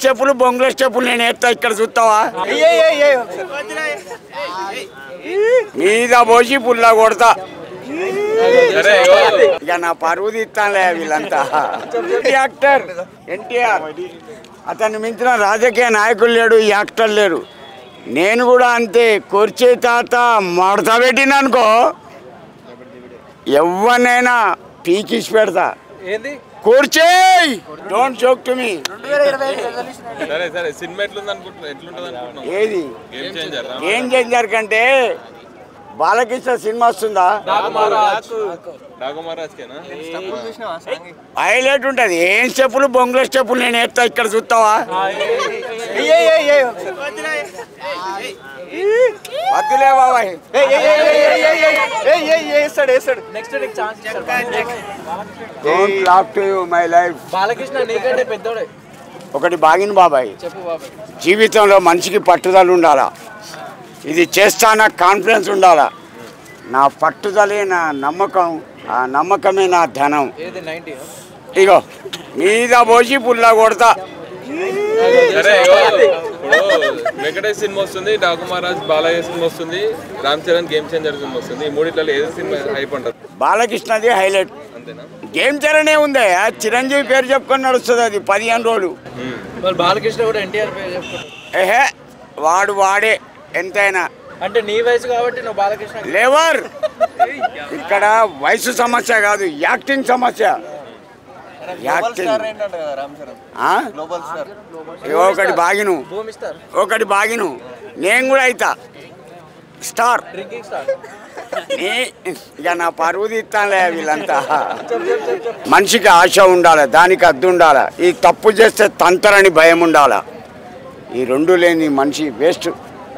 స్టెప్పులు బొంగుల స్టెప్పులు నేను ఎత్తా ఇక్కడ చూస్తావా మీద పోసి పుల్ల కొడతా ఇక నా పరువు తీస్తానులే వీళ్ళంతా. యాక్టర్ ఎన్టీఆర్ అతన్ని మించిన రాజకీయ నాయకులు లేడు, యాక్టర్ లేరు. నేను కూడా అంతే. కొర్చే తాత మడత పెట్టిననుకో ఎవరినైనా పీకిసి పెడతా. కూర్చే డోంట్ జోక్ టు మీ. ఏది గేమ్ చేంజర్ కంటే బాలకృష్ణ సినిమా వస్తుందా హైలైట్ ఉంటుంది. ఏం స్టెప్పులు బొంగుల స్టెప్పులు నేను ఎత్తా ఇక్కడ చూస్తావా వద్దులే బాబాయ్. Don't lock to you my life. ఒకటి బాగిన బాబాయ్, జీవితంలో మనిషికి పట్టుదల ఉండాలా. ఇది చేస్తానా కాన్ఫిడెన్స్ ఉండాలా. నా పట్టుదలే నా నమ్మకం, ఆ నమ్మకమే నా ధనం. ఇగో మీద పోసి పుల్ల కొడతా. వెంకటేష్ సినిమా వస్తుంది, డాకు మహారాజ్ బాలయ్య సినిమా వస్తుంది, Ram Charan game changer cinema వస్తుంది. ఈ మూడిట్లలో ఏదో సినిమా హైప్ అంటారు? బాలకృష్ణది హైలైట్. గేమ్ చరణే ఉంది, చిరంజీవి పేరు చెప్పుకొని నడుస్తుంది అది 15 రోజులు. బాలకృష్ణ కూడా ఎన్టీఆర్ పేరు చెప్పుకుంటారు. ఏహే వాడే ఎంతైనా. అంటే నీ వయసు కాబట్టి నువ్వు బాలకృష్ణ లేవర్. ఇక్కడ వయసు సమస్య కాదు, యాక్టింగ్ సమస్య. ఒకటి బాగిను, ఒకటి బాగిను. నేను కూడా అవుతా స్టార్. ఇక నా పరువు తీస్తానులే వీళ్ళంతా. మనిషికి ఆశ ఉండాలి, దానికి అద్దు ఉండాలి. ఈ తప్పు చేస్తే తంతరని భయం ఉండాలి. ఈ రెండు లేని మనిషి వేస్ట్.